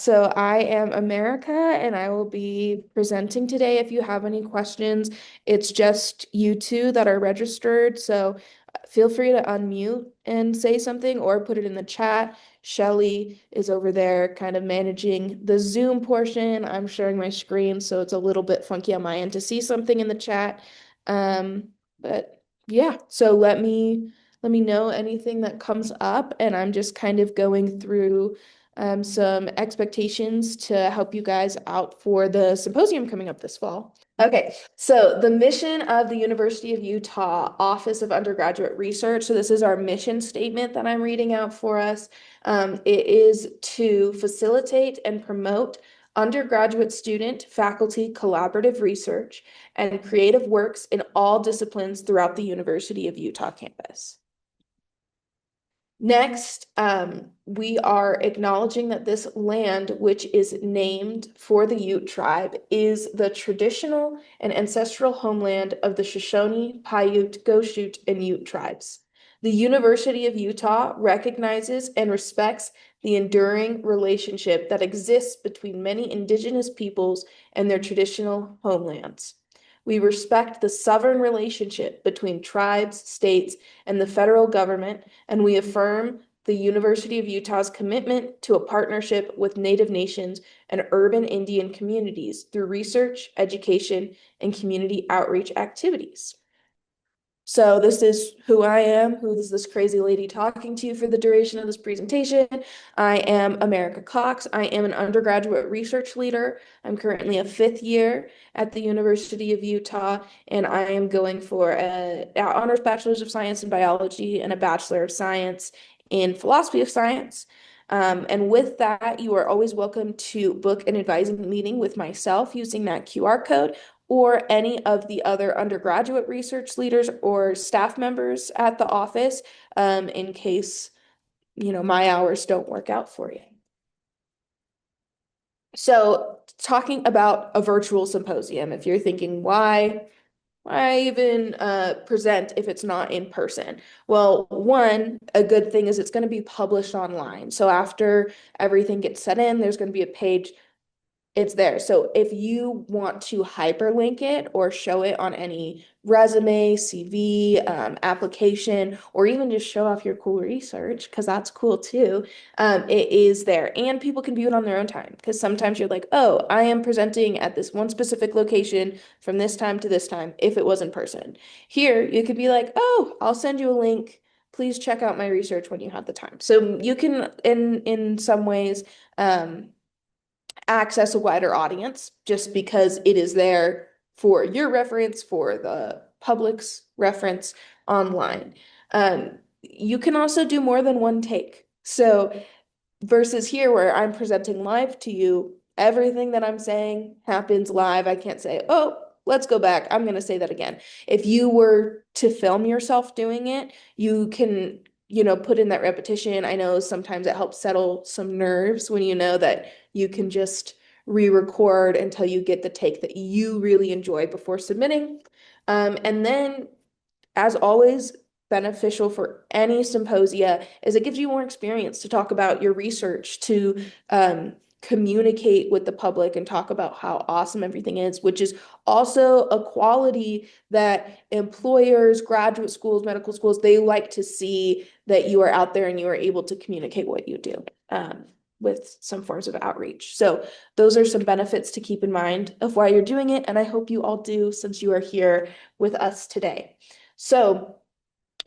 So I am America and I will be presenting today. If you have any questions, it's just you two that are registered. So feel free to unmute and say something or put it in the chat. Shelly is over there kind of managing the Zoom portion. I'm sharing my screen, so it's a little bit funky on my end to see something in the chat. But yeah, so let me know anything that comes up, and I'm just kind of going through some expectations to help you guys out for the symposium coming up this fall. Okay, so the mission of the University of Utah Office of Undergraduate Research. So this is our mission statement that I'm reading out for us. It is to facilitate and promote undergraduate student faculty collaborative research and creative works in all disciplines throughout the University of Utah campus. Next, we are acknowledging that this land, which is named for the Ute tribe, is the traditional and ancestral homeland of the Shoshone, Paiute, Goshute, and Ute tribes. The University of Utah recognizes and respects the enduring relationship that exists between many indigenous peoples and their traditional homelands. We respect the sovereign relationship between tribes, states, and the federal government, and we affirm the University of Utah's commitment to a partnership with Native nations and urban Indian communities through research, education, and community outreach activities. So this is who I am, who is this crazy lady talking to you for the duration of this presentation. I am America Cox. I am an undergraduate research leader. I'm currently a fifth year at the University of Utah, and I am going for an honors bachelor's of science in biology and a bachelor of science in philosophy of science. And with that, you are always welcome to book an advising meeting with myself using that QR code or any of the other undergraduate research leaders or staff members at the office, in case, my hours don't work out for you. So talking about a virtual symposium, if you're thinking, why even present if it's not in person? Well, one, a good thing is it's going to be published online. So after everything gets set in, there's going to be a page. It's there. So if you want to hyperlink it or show it on any resume, CV, application, or even just show off your cool research, because that's cool too, it is there. And people can view it on their own time, because sometimes you're like, oh, I am presenting at this one specific location from this time to this time, if it was in person. Here, you could be like, oh, I'll send you a link. Please check out my research when you have the time. So you can, in some ways, access a wider audience just because it is there for your reference, for the public's reference online. You can also do more than one take. So versus here where I'm presenting live to you, everything that I'm saying happens live. I can't say, oh, let's go back. I'm going to say that again. If you were to film yourself doing it, you can, put in that repetition. I know sometimes it helps settle some nerves when you know that you can just re-record until you get the take that you really enjoy before submitting. And then, as always, beneficial for any symposia is it gives you more experience to talk about your research, to communicate with the public and talk about how awesome everything is, which is also a quality that employers, graduate schools, medical schools, they like to see that you are out there and you are able to communicate what you do. With some forms of outreach. So those are some benefits to keep in mind of why you're doing it, and I hope you all do since you are here with us today. So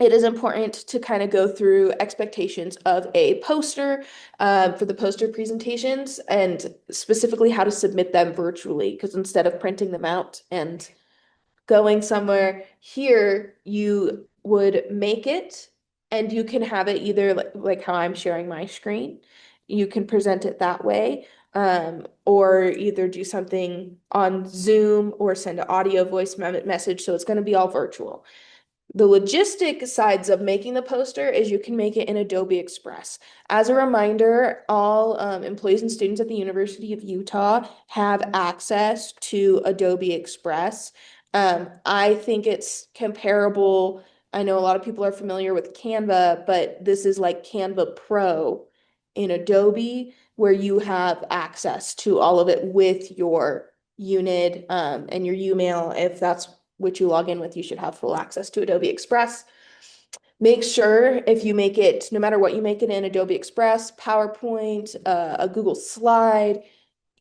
it is important to kind of go through expectations of a poster for the poster presentations and specifically how to submit them virtually, because instead of printing them out and going somewhere here, you would make it and you can have it either like how I'm sharing my screen. You can present it that way, or either do something on Zoom or send an audio voice message. So it's going to be all virtual. The logistic sides of making the poster is you can make it in Adobe Express. As a reminder, all employees and students at the University of Utah have access to Adobe Express. I think it's comparable. I know a lot of people are familiar with Canva, but this is like Canva Pro in Adobe, where you have access to all of it with your unit and your email. If that's what you log in with, you should have full access to Adobe Express. Make sure if you make it, no matter what you make it in, Adobe Express, PowerPoint, a Google slide,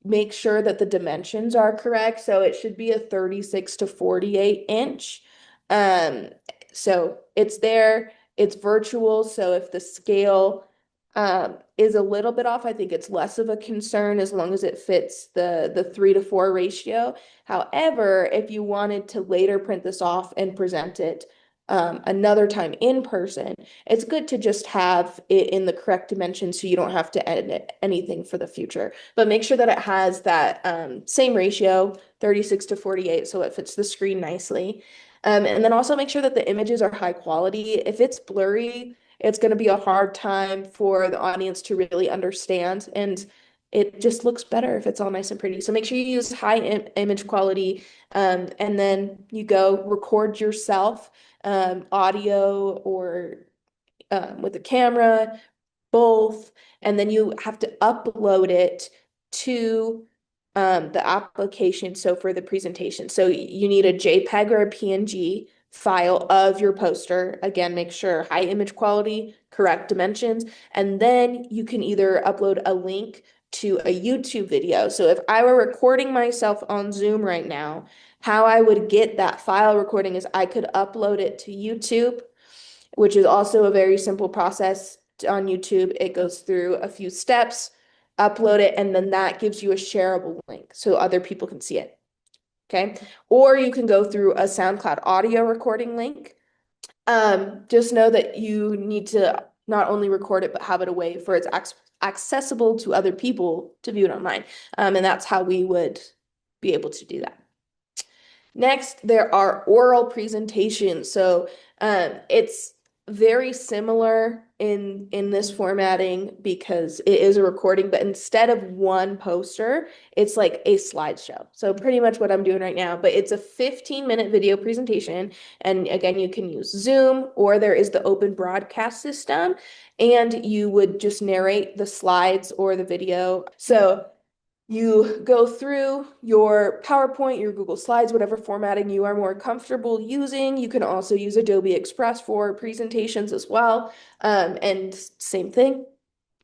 make sure that the dimensions are correct. So it should be a 36 to 48 inch. Um, so it's there, it's virtual. So if the scale is a little bit off, I think it's less of a concern as long as it fits the 3:4 ratio. However, if you wanted to later print this off and present it another time in person, it's good to just have it in the correct dimension so you don't have to edit anything for the future. But make sure that it has that same ratio, 36 to 48, so it fits the screen nicely. And then also make sure that the images are high quality. If it's blurry, it's going to be a hard time for the audience to really understand. And it just looks better if it's all nice and pretty. So make sure you use high image quality. And then you go record yourself, audio or with a camera, both, and then you have to upload it to the application. So for the presentation, so you need a JPEG or a PNG file of your poster. Again, make sure high image quality, correct dimensions, and then you can either upload a link to a YouTube video. So if I were recording myself on Zoom right now, how I would get that file recording is I could upload it to YouTube, which is also a very simple process on YouTube. It goes through a few steps, upload it, and then that gives you a shareable link so other people can see it. Okay. Or you can go through a SoundCloud audio recording link. Just know that you need to not only record it, but have it a way for it's accessible to other people to view it online. And that's how we would be able to do that. Next, there are oral presentations. So it's very similar in this formatting because it is a recording, but instead of one poster, it's like a slideshow. So pretty much what I'm doing right now, but it's a 15-minute video presentation. And again, you can use Zoom or there is the open broadcast system, and you would just narrate the slides or the video. So you go through your PowerPoint, your Google Slides, whatever formatting you are more comfortable using. You can also use Adobe Express for presentations as well. And same thing,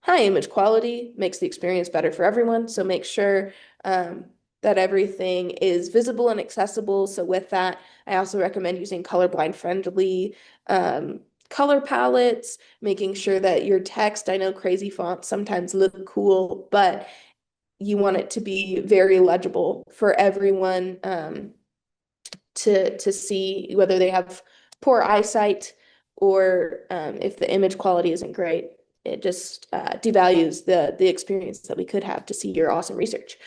high image quality makes the experience better for everyone. So make sure that everything is visible and accessible. So with that, I also recommend using colorblind friendly color palettes, making sure that your text, I know crazy fonts sometimes look cool, but you want it to be very legible for everyone to see, whether they have poor eyesight or if the image quality isn't great. It just devalues the experience that we could have to see your awesome research.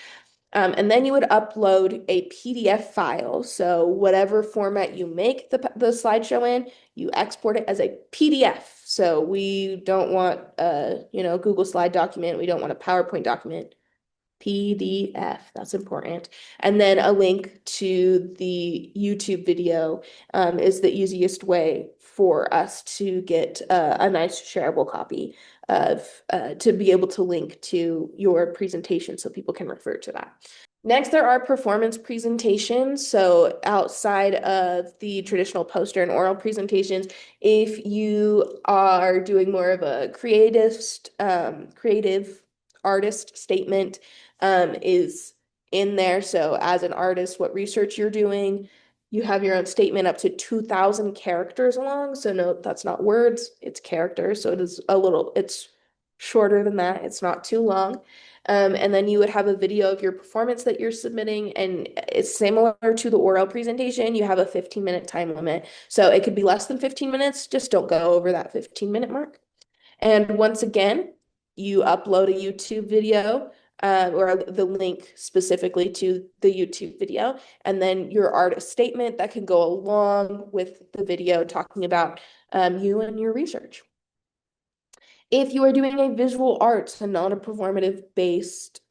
And then you would upload a PDF file. So whatever format you make the slideshow in, you export it as a PDF. So we don't want a Google Slide document. We don't want a PowerPoint document. PDF, that's important. And then a link to the YouTube video is the easiest way for us to get a nice shareable copy of to be able to link to your presentation so people can refer to that. Next, there are performance presentations. So outside of the traditional poster and oral presentations, if you are doing more of a creative artist statement, is in there. So as an artist, what research you're doing, you have your own statement up to 2,000 characters long. So no, that's not words, it's characters. So it's shorter than that. It's not too long. And then you would have a video of your performance that you're submitting, and it's similar to the oral presentation. You have a 15-minute time limit. So it could be less than 15 minutes, just don't go over that 15-minute mark. And once again, you upload a YouTube video or the link specifically to the YouTube video, and then your artist statement that can go along with the video talking about you and your research. If you are doing a visual arts and not a performative based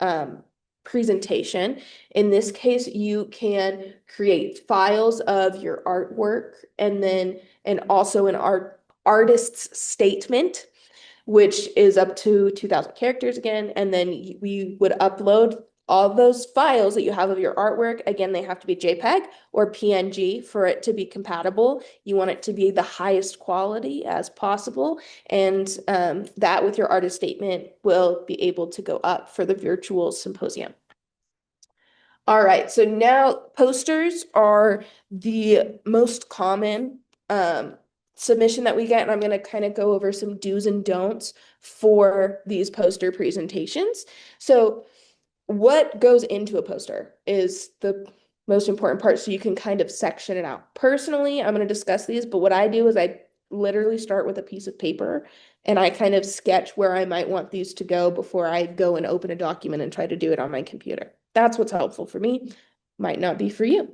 presentation, in this case, you can create files of your artwork and also an artist's statement. which is up to 2,000 characters again. And then we would upload all those files that you have of your artwork. Again, they have to be JPEG or PNG for it to be compatible. You want it to be the highest quality as possible. And that with your artist statement will be able to go up for the virtual symposium. All right, so now posters are the most common submission that we get, and I'm going to kind of go over some do's and don'ts for these poster presentations. So what goes into a poster is the most important part, so you can kind of section it out. Personally, I'm going to discuss these, but what I do is I literally start with a piece of paper and I kind of sketch where I might want these to go before I go and open a document and try to do it on my computer. That's what's helpful for me, might not be for you.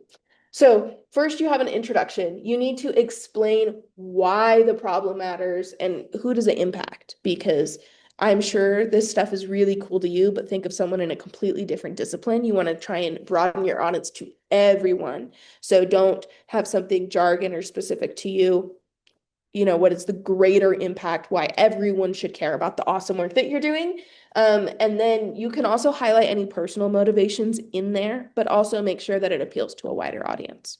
So first you have an introduction. You need to explain why the problem matters and who does it impact, because I'm sure this stuff is really cool to you, but think of someone in a completely different discipline. You want to try and broaden your audience to everyone. So don't have something jargon or specific to you. You know, what is the greater impact, why everyone should care about the awesome work that you're doing. And then you can also highlight any personal motivations in there, but also make sure that it appeals to a wider audience.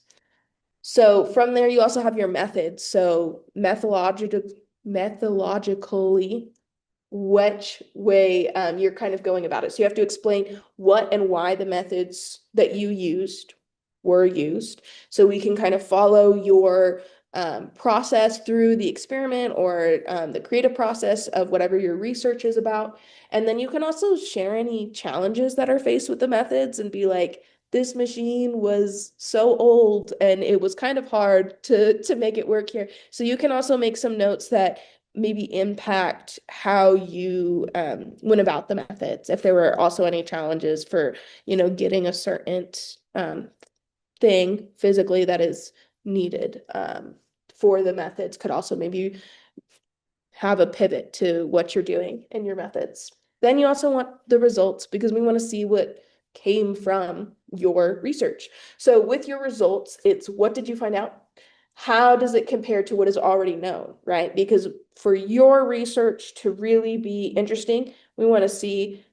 So from there, you also have your methods. So methodologically, which way you're kind of going about it. So you have to explain what and why the methods that you used were used. So we can kind of follow your process through the experiment or the creative process of whatever your research is about. And then you can also share any challenges that are faced with the methods and be like, this machine was so old and it was kind of hard to make it work here. So you can also make some notes that maybe impact how you went about the methods. If there were also any challenges for, getting a certain thing physically that is needed for the methods, could also maybe have a pivot to what you're doing in your methods. Then you also want the results, because we want to see what came from your research. So with your results, it's what did you find out? How does it compare to what is already known, right? Because for your research to really be interesting, we want to see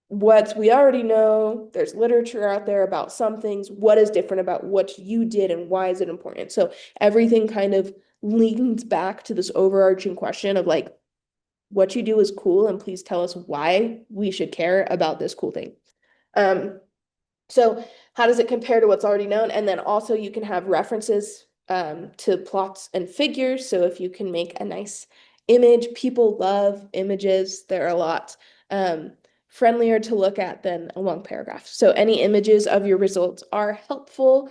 what we already know. There's literature out there about some things. What is different about what you did and why is it important? So everything kind of leans back to this overarching question of like, what you do is cool, and please tell us why we should care about this cool thing. So how does it compare to what's already known? And then also you can have references to plots and figures. So if you can make a nice image, people love images. They're a lot friendlier to look at than a long paragraph. So any images of your results are helpful.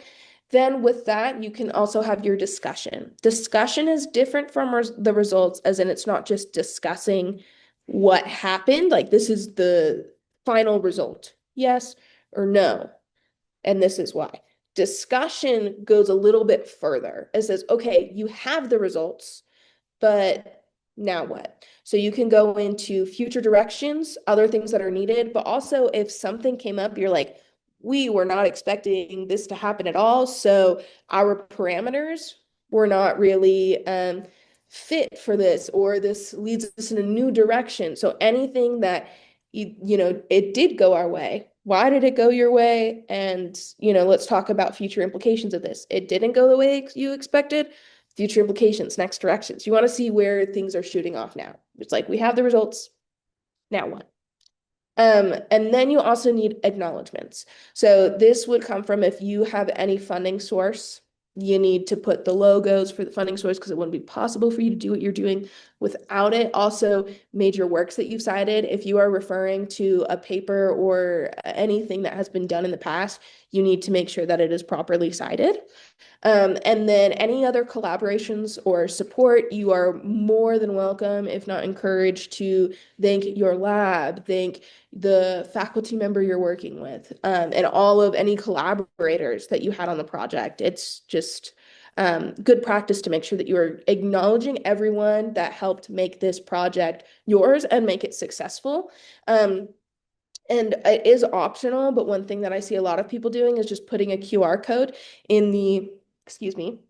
Then with that, you can also have your discussion. Discussion is different from the results, as in it's not just discussing what happened, like this is the final result, yes or no, and this is why. Discussion goes a little bit further. It says, okay, you have the results, but now what? So you can go into future directions, other things that are needed, but also if something came up, you're like, we were not expecting this to happen at all. So our parameters were not really fit for this, or this leads us in a new direction. So anything that, it did go our way. Why did it go your way? And, let's talk about future implications of this. It didn't go the way you expected. Future implications, next directions. You want to see where things are shooting off now. It's like, we have the results. Now what? And then you also need acknowledgments. So this would come from, if you have any funding source, you need to put the logos for the funding source, because it wouldn't be possible for you to do what you're doing without it. Also, major works that you've cited. If you are referring to a paper or anything that has been done in the past, you need to make sure that it is properly cited. And then any other collaborations or support, you are more than welcome, if not encouraged, to thank your lab, thank the faculty member you're working with, and all of any collaborators that you had on the project. It's just good practice to make sure that you are acknowledging everyone that helped make this project yours and make it successful. And it is optional, but one thing that I see a lot of people doing is just putting a QR code in the, excuse me,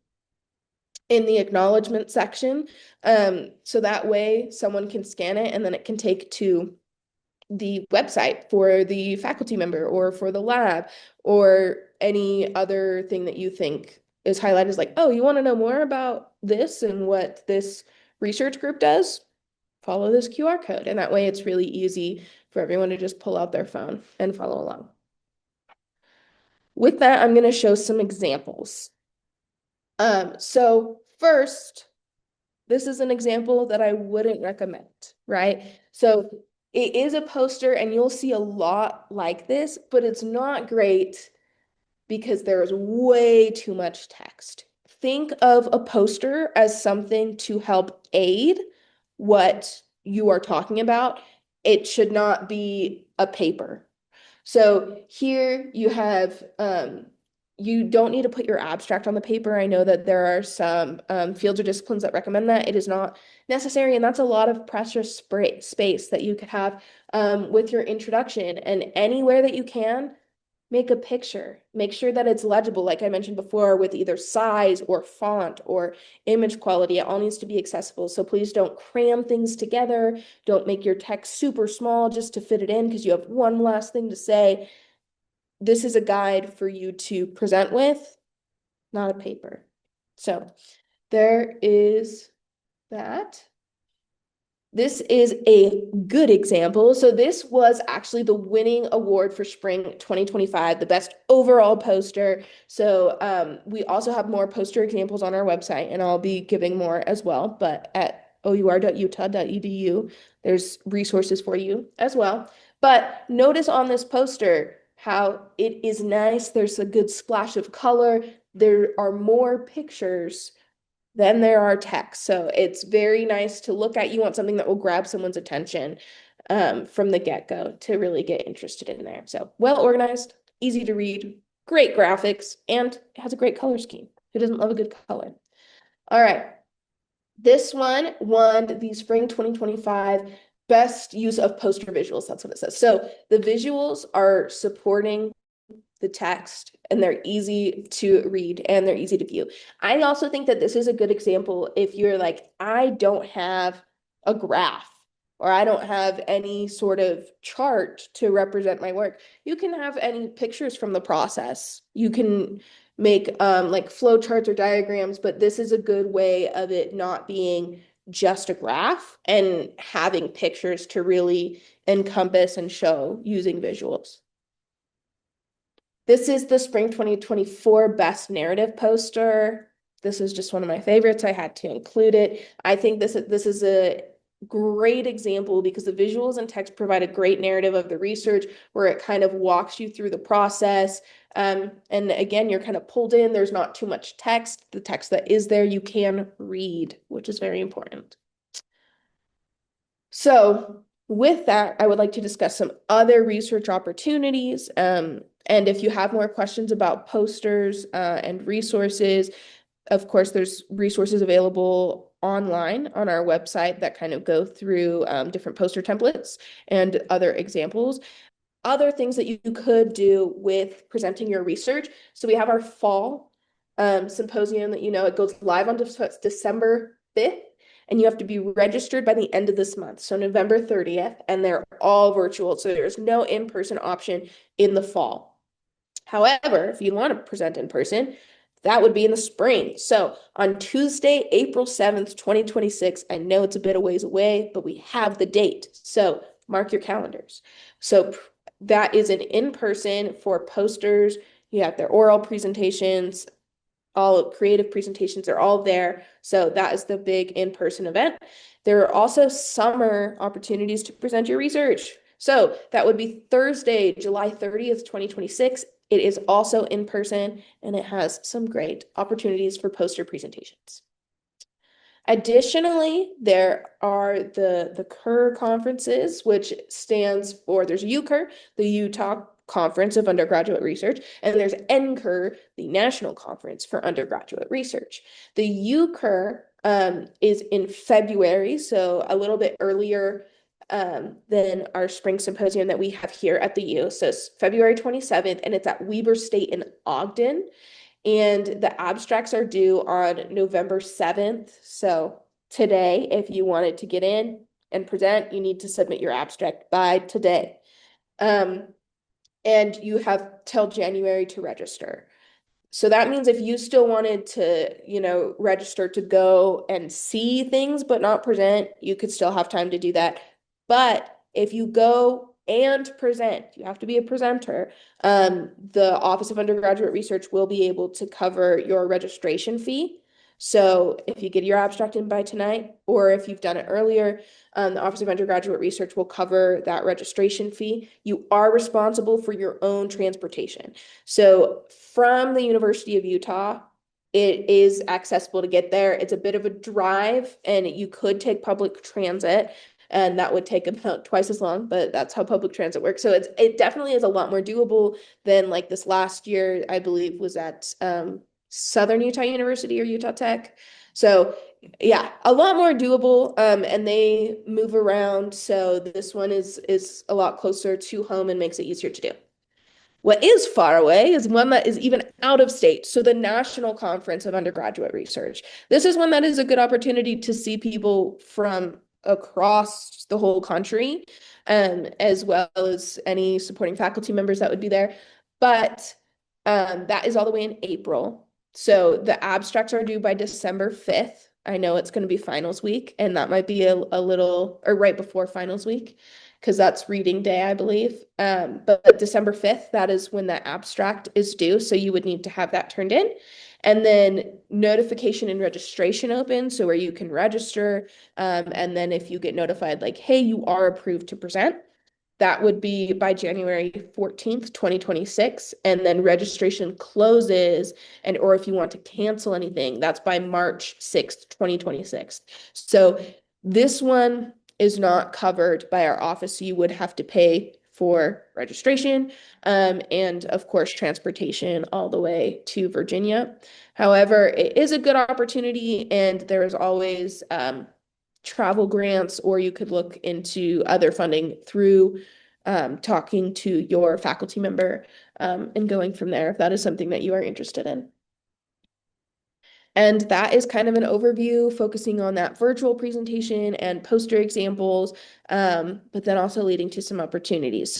in the acknowledgement section. So that way someone can scan it and then it can take to the website for the faculty member or for the lab or any other thing that you think is highlighted as like, oh, you want to know more about this and what this research group does? Follow this QR code. And that way it's really easy for everyone to just pull out their phone and follow along. With that, I'm going to show some examples. So first, this is an example that I wouldn't recommend, right? So it is a poster and you'll see a lot like this, but it's not great because there's way too much text. Think of a poster as something to help aid what you are talking about. It should not be a paper. So here you have, you don't need to put your abstract on the paper. I know that there are some fields or disciplines that recommend that. It is not necessary, and that's a lot of precious space that you could have with your introduction. And anywhere that you can, make a picture. Make sure that it's legible, like I mentioned before, with either size or font or image quality. It all needs to be accessible. So please don't cram things together. Don't make your text super small just to fit it in because you have one last thing to say. This is a guide for you to present with, not a paper. So there is that. This is a good example. So this was actually the winning award for spring 2025, the best overall poster. So we also have more poster examples on our website, and I'll be giving more as well. But at our.utah.edu, there's resources for you as well. But notice on this poster how it is nice. There's a good splash of color. There are more pictures then there are texts. So it's very nice to look at. You want something that will grab someone's attention from the get-go to really get interested in there. So well organized, easy to read, great graphics, and has a great color scheme. Who doesn't love a good color? All right. This one won the Spring 2025 Best Use of Poster Visuals. That's what it says. So the visuals are supporting the text and they're easy to read and they're easy to view. I also think that this is a good example if you're like, I don't have a graph or I don't have any sort of chart to represent my work. You can have any pictures from the process. You can make like flow charts or diagrams, but this is a good way of it not being just a graph and having pictures to really encompass and show using visuals. This is the Spring 2024 Best Narrative poster. This is just one of my favorites. I had to include it. I think this is a great example because the visuals and text provide a great narrative of the research where it kind of walks you through the process. And again, you're kind of pulled in. There's not too much text. The text that is there, you can read, which is very important. So with that, I would like to discuss some other research opportunities. And if you have more questions about posters and resources, of course, there's resources available online on our website that kind of go through different poster templates and other examples. Other things that you could do with presenting your research. So we have our fall symposium that, it goes live on December 5th. And you have to be registered by the end of this month, so November 30th, and they're all virtual. So there's no in-person option in the fall. However, if you want to present in person, that would be in the spring. So on Tuesday, April 7th, 2026, I know it's a bit of ways away, but we have the date. So mark your calendars. So that is an in-person for posters. You have their oral presentations, all creative presentations are all there. So that is the big in-person event. There are also summer opportunities to present your research. So that would be Thursday, July 30th, 2026. It is also in person and it has some great opportunities for poster presentations. Additionally, there are the CUR conferences, which stands for, there's UCUR, the Utah Conference of Undergraduate Research, and there's NCUR, the National Conference for Undergraduate Research. The UCUR is in February, so a little bit earlier than our spring symposium that we have here at the U. So it's February 27th, and it's at Weber State in Ogden. And the abstracts are due on November 7th. So today, if you wanted to get in and present, you need to submit your abstract by today. Um, and you have till January to register. So that means if you still wanted to, register to go and see things but not present, you could still have time to do that. But if you go and present, you have to be a presenter. The Office of Undergraduate Research will be able to cover your registration fee. So if you get your abstract in by tonight, or if you've done it earlier, the Office of Undergraduate Research will cover that registration fee. You are responsible for your own transportation. So from the University of Utah, it is accessible to get there. It's a bit of a drive, and you could take public transit, and that would take about twice as long, but that's how public transit works. So it definitely is a lot more doable than like this last year, I believe was at Southern Utah University or Utah Tech. So yeah, a lot more doable, and they move around. So this one is a lot closer to home and makes it easier to do. What is far away is one that is even out of state. So the National Conference of Undergraduate Research. This is one that is a good opportunity to see people from across the whole country, as well as any supporting faculty members that would be there. But that is all the way in April. So the abstracts are due by December 5th. I know it's going to be finals week, and that might be a little, or right before finals week, because that's reading day, I believe. But December 5th, that is when the abstract is due. So you would need to have that turned in. And then notification and registration open, so where you can register. And then if you get notified, like, hey, you are approved to present, that would be by January 14th, 2026. And then registration closes, or if you want to cancel anything, that's by March 6th, 2026. So this one is not covered by our office, so you would have to pay for registration, and of course transportation all the way to Virginia. However, it is a good opportunity, and there is always travel grants, or you could look into other funding through talking to your faculty member, and going from there if that is something that you are interested in. And that is kind of an overview focusing on that virtual presentation and poster examples, but then also leading to some opportunities.